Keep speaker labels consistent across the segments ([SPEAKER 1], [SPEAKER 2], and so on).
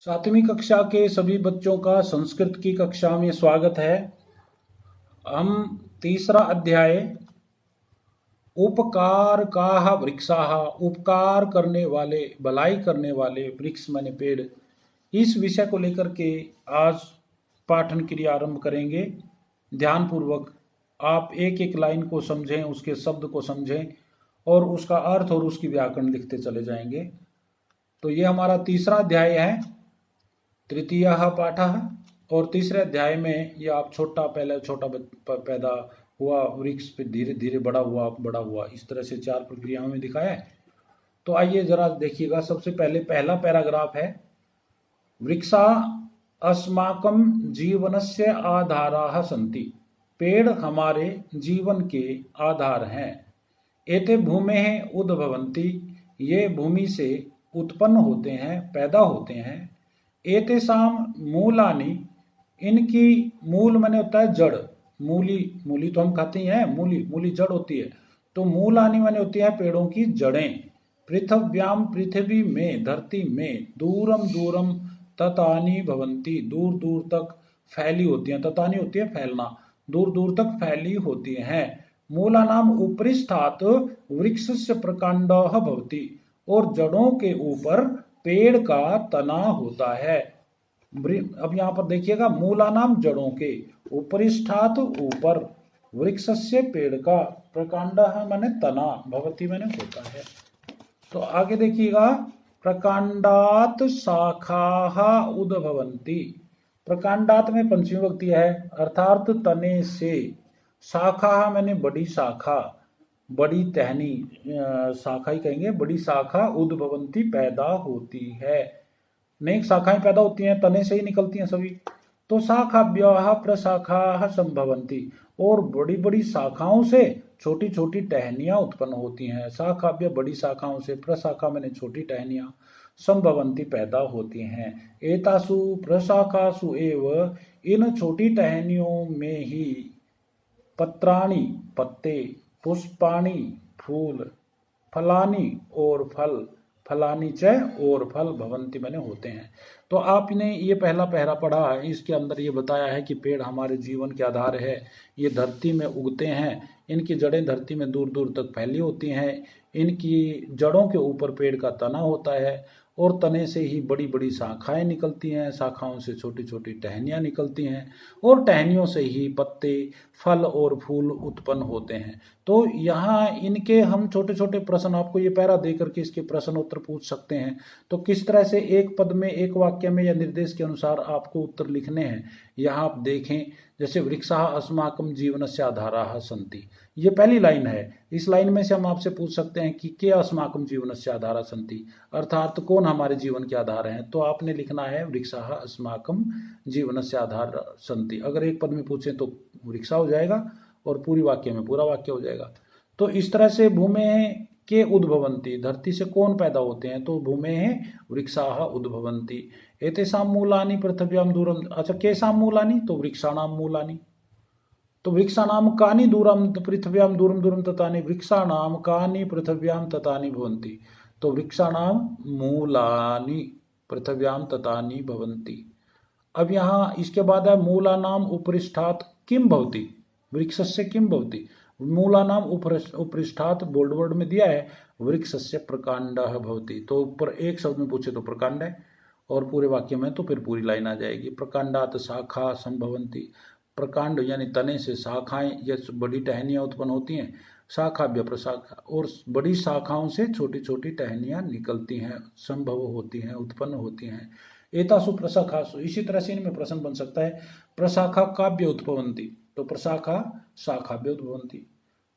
[SPEAKER 1] सातवीं कक्षा के सभी बच्चों का संस्कृत की कक्षा में स्वागत है। हम तीसरा अध्याय उपकार काह वृक्षाः, उपकार करने वाले, भलाई करने वाले वृक्ष माने पेड़, इस विषय को लेकर के आज पाठन क्रिया आरंभ करेंगे। ध्यानपूर्वक आप एक एक लाइन को समझें, उसके शब्द को समझें और उसका अर्थ और उसकी व्याकरण लिखते चले जाएंगे। तो ये हमारा तीसरा अध्याय है, तृतीय पाठः। और तीसरे अध्याय में ये आप पहले छोटा पैदा हुआ, वृक्ष पे धीरे धीरे बड़ा हुआ, इस तरह से 4 प्रक्रियाओं में दिखाया है। तो आइए जरा देखिएगा। सबसे पहले पहला पैराग्राफ है, वृक्षा अस्माकं जीवनस्य आधाराः सन्ति, पेड़ हमारे जीवन के आधार हैं। एते भूमेः उद्भवन्ति, ये भूमि से उत्पन्न होते हैं, पैदा होते हैं। एतेषां मूलानि, इनकी मूल माने होता है जड़, मूली तो हम खाते हैं, मूली जड़ होती है। तो मूलानि माने होती है पेड़ों की जड़ें। पृथिव्याम, पृथ्वी में, धरती में, दूरम दूरम ततानि भवन्ति, दूर दूर तक फैली होती हैं। ततानि होती है फैलना, दूर दूर तक फैली होती हैं। मूलानाम उपरिष्ठात् वृक्षस्य प्रकांडः भवति, और जड़ों के ऊपर पेड़ का तना होता है। अब यहाँ पर देखिएगा, मूलानाम जड़ों के, उपरिष्ठात् ऊपर, वृक्षस्य पेड़ का, प्रकांडः माने तना, भवति माने होता है। तो आगे देखिएगा, प्रकांडात शाखाः उद्भवन्ति, प्रकांडात में पंचमी विभक्ति है, अर्थात तने से। शाखा माने बड़ी शाखा, बड़ी टहनी, शाखा ही कहेंगे, बड़ी शाखा, उद्भवन्ति पैदा होती है। नई शाखाएं पैदा होती हैं, तने से ही निकलती हैं सभी। तो शाखाभ्यः प्रशाखाः संभवन्ति, और बड़ी बड़ी शाखाओं से छोटी छोटी टहनियां उत्पन्न होती हैं। शाखाभ्य बड़ी शाखाओं से, प्रशाखा मैंने छोटी टहनियां, संभवन्ति पैदा होती हैं। एतासु प्रशाखासु एव, इन छोटी टहनियों में ही, पत्राणि पत्ते, पुष्पाणि फूल, फलानि और फल, फलानि च और फल, भवन्ति मैंने होते हैं। तो आपने ये पहला पहरा पढ़ा है, इसके अंदर ये बताया है कि पेड़ हमारे जीवन के आधार है। ये धरती में उगते हैं, इनकी जड़ें धरती में दूर दूर तक फैली होती हैं। इनकी जड़ों के ऊपर पेड़ का तना होता है, और तने से ही बड़ी बड़ी शाखाएं निकलती हैं, शाखाओं से छोटी छोटी टहनियां निकलती हैं, और टहनियों से ही पत्ते, फल और फूल उत्पन्न होते हैं। तो यहाँ इनके हम छोटे छोटे प्रश्न, आपको ये पैरा दे करके इसके प्रश्न उत्तर पूछ सकते हैं। तो किस तरह से एक पद में, एक वाक्य में या निर्देश के अनुसार आपको उत्तर लिखने हैं, यहाँ आप देखें। जैसे वृक्षाः अस्माकं जीवनस्य आधाराः सन्ति, ये पहली लाइन है। इस लाइन में से हम आपसे पूछ सकते हैं कि के अस्माकं जीवनस्य आधाराः सन्ति, अर्थात कौन हमारे जीवन के आधार हैं। तो आपने लिखना है वृक्षाः अस्माकं जीवनस्य आधाराः सन्ति। अगर एक पद में पूछें तो वृक्षा हो जाएगा, और पूरी वाक्य में पूरा वाक्य हो जाएगा। तो इस तरह से भूमेः के उद्भवन्ति, धरती से कौन पैदा होते हैं, तो भूमेः वृक्षाः उद्भवन्ति। एतेषां मूलानि पृथिव्यां दूरम, अच्छा केषां मूलानि, तो वृक्षाणां मूलानि। तो वृक्षाणां कानि दूरम पृथिव्यां दूरम दूरम ततानि, वृक्षाणां कानि पृथिव्यां ततानि भवन्ति। तो वृक्षाणां मूलानि पृथिव्यां ततानि भवन्ति। अब यहाँ इसके बाद है मूलानाम उपरिष्ठात् किम भवति, वृक्षस्य किम भवति। मूलानाम उपरिष्ठात् बोल्ड वर्ड में दिया है, वृक्षस्य प्रकांडः भवति। तो ऊपर एक शब्द में पूछे तो प्रकांड है, और पूरे वाक्य में तो फिर पूरी लाइन आ जाएगी। प्रकांडात शाखा संभवन्ति, प्रकांड यानी तने से शाखाएं या बड़ी टहनियां उत्पन्न होती हैं। शाखाभ्य प्रशाखा, और बड़ी शाखाओं से छोटी छोटी टहनियां निकलती हैं, संभव होती हैं, उत्पन्न होती हैं। एतासु प्रशाखासु, इसी तरह से इनमें प्रश्न बन सकता है, प्रशाखा काव्य उत्पवन्ति, तो प्रशाखा शाखाभ्य उद्भवन्ति।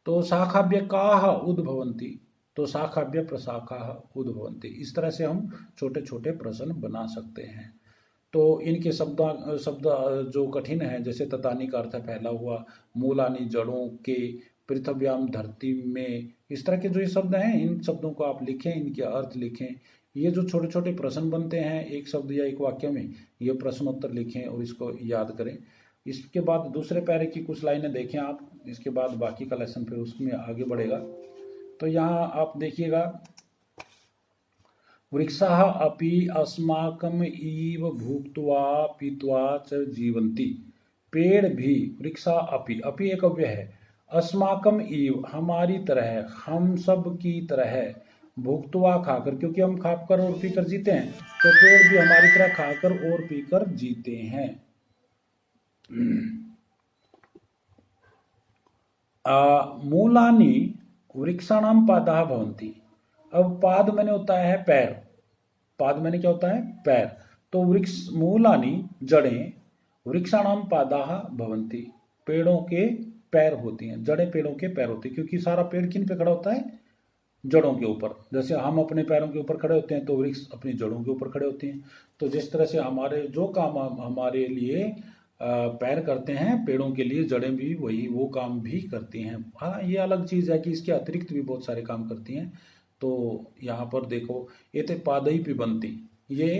[SPEAKER 1] तो शाखाभ्य काः उद्भवन्ति, तो शाखाभ्य प्रशाखाः उद्भवन्ति। इस तरह से हम छोटे छोटे प्रश्न बना सकते हैं। तो इनके शब्द जो कठिन है, जैसे ततानी का अर्थ है फैला हुआ, मूलानी जड़ों के, पृथिव्याम धरती में, इस तरह के जो ये शब्द हैं, इन शब्दों को आप लिखें, इनके अर्थ लिखें। ये जो छोटे छोटे प्रश्न बनते हैं एक शब्द या एक वाक्य में, ये प्रश्नोत्तर लिखें और इसको याद करें। इसके बाद दूसरे पैरे की कुछ लाइनें देखें आप, इसके बाद बाकी का लेसन फिर उसमें आगे बढ़ेगा। तो यहाँ आप देखिएगा, वृक्षाः अपि अस्माकम् इव भुक्त्वा पीत्वा च जीवन्ति। पेड़ भी, वृक्षा अपि, अपि एक अव्यय है, अस्माकम इव हमारी तरह, हम सब की तरह, भुक्त्वा खाकर, क्योंकि हम खाकर और पीकर जीते हैं, तो पेड़ भी हमारी तरह खाकर और पीकर जीते हैं। मूलानि वृक्षाणाम पादः भवन्ति। अब पाद मैंने होता है पैर, पाद मैंने क्या होता है पैर, तो वृक्ष मूलानि जड़ें, वृक्षाणाम पादाः भवन्ति, पेड़ों के पैर होती हैं, जड़ें पेड़ों के पैर होती हैं, क्योंकि सारा पेड़ किन पे खड़ा होता है, जड़ों के ऊपर। जैसे हम अपने पैरों के ऊपर खड़े होते हैं तो वृक्ष अपनी जड़ों के ऊपर खड़े होते हैं। तो जिस तरह से हमारे जो काम हमारे लिए पैर करते हैं, पेड़ों के लिए जड़ें भी वही वो काम भी करती हैं। हाँ, ये अलग चीज़ है कि इसके अतिरिक्त भी बहुत सारे काम करती हैं। तो यहाँ पर देखो, ये थे पादई पिबंती, ये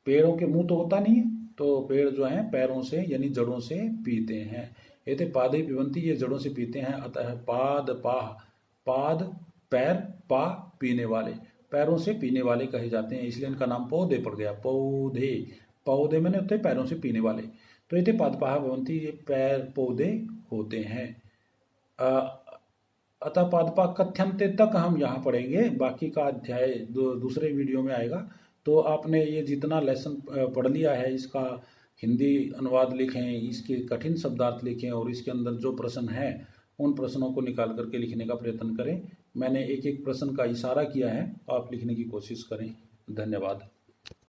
[SPEAKER 1] पेड़ों के मुंह तो होता नहीं है, तो पेड़ जो हैं पैरों से यानी जड़ों से पीते हैं। ये थे पादई पिबंती, ये जड़ों से पीते हैं। अतः पाद पाह, पाद पैर, पा पीने वाले, पैरों से पीने वाले कहे जाते हैं, इसलिए इनका नाम पौधे पड़ गया। पौधे, पौधे मैंने होते पैरों से पीने वाले। तो ये थे पादपाह भवन्ति, ये पैर पौधे होते हैं। अतः पादपा कथ्यन्ते तक हम यहाँ पढ़ेंगे, बाकी का अध्याय दूसरे वीडियो में आएगा। तो आपने ये जितना लेसन पढ़ लिया है, इसका हिंदी अनुवाद लिखें, इसके कठिन शब्दार्थ लिखें, और इसके अंदर जो प्रश्न है उन प्रश्नों को निकाल करके लिखने का प्रयत्न करें। मैंने एक एक प्रश्न का इशारा किया है, आप लिखने की कोशिश करें। धन्यवाद।